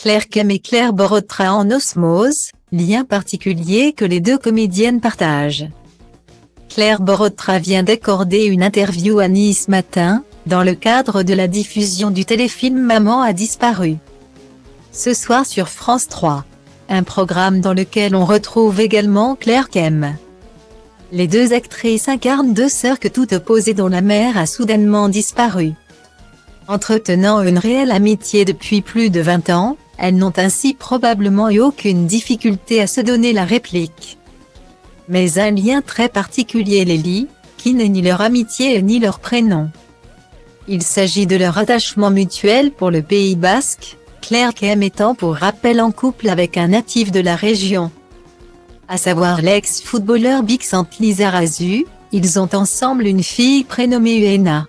Claire Kem et Claire Borotra en osmose, lien particulier que les deux comédiennes partagent. Claire Borotra vient d'accorder une interview à Nice Matin, dans le cadre de la diffusion du téléfilm Maman a disparu. Ce soir sur France 3. Un programme dans lequel on retrouve également Claire Kem. Les deux actrices incarnent deux sœurs que toutes opposées dont la mère a soudainement disparu. Entretenant une réelle amitié depuis plus de 20 ans, elles n'ont ainsi probablement eu aucune difficulté à se donner la réplique. Mais un lien très particulier les lie, qui n'est ni leur amitié ni leur prénom. Il s'agit de leur attachement mutuel pour le Pays Basque, Claire Kem étant pour rappel en couple avec un natif de la région. À savoir l'ex-footballeur Bixente Lizarazu, ils ont ensemble une fille prénommée Uena.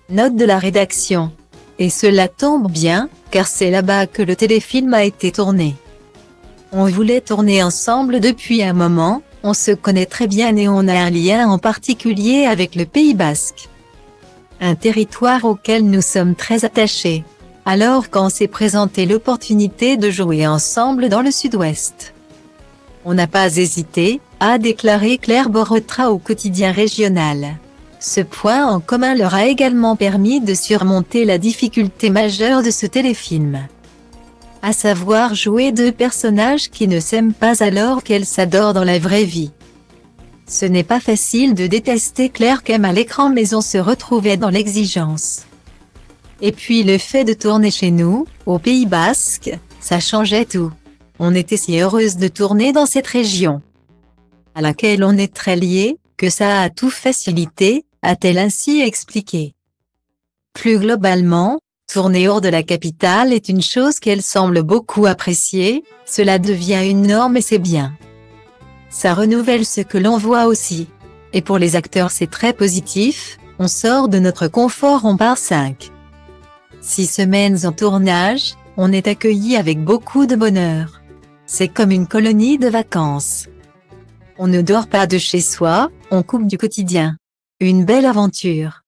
Note de la rédaction. Et cela tombe bien, car c'est là-bas que le téléfilm a été tourné. On voulait tourner ensemble depuis un moment, on se connaît très bien et on a un lien en particulier avec le Pays Basque. Un territoire auquel nous sommes très attachés. Alors quand s'est présentée l'opportunité de jouer ensemble dans le Sud-Ouest, on n'a pas hésité, a déclaré Claire Borotra au quotidien régional. Ce point en commun leur a également permis de surmonter la difficulté majeure de ce téléfilm. À savoir jouer deux personnages qui ne s'aiment pas alors qu'elles s'adorent dans la vraie vie. Ce n'est pas facile de détester Claire Kem à l'écran mais on se retrouvait dans l'exigence. Et puis le fait de tourner chez nous, au Pays Basque, ça changeait tout. On était si heureuse de tourner dans cette région, à laquelle on est très liés, que ça a tout facilité, a-t-elle ainsi expliqué. Plus globalement, tourner hors de la capitale est une chose qu'elle semble beaucoup apprécier, cela devient une norme et c'est bien. Ça renouvelle ce que l'on voit aussi. Et pour les acteurs c'est très positif, on sort de notre confort on part 5. 6 semaines en tournage, on est accueilli avec beaucoup de bonheur. C'est comme une colonie de vacances. On ne dort pas de chez soi, on coupe du quotidien. Une belle aventure.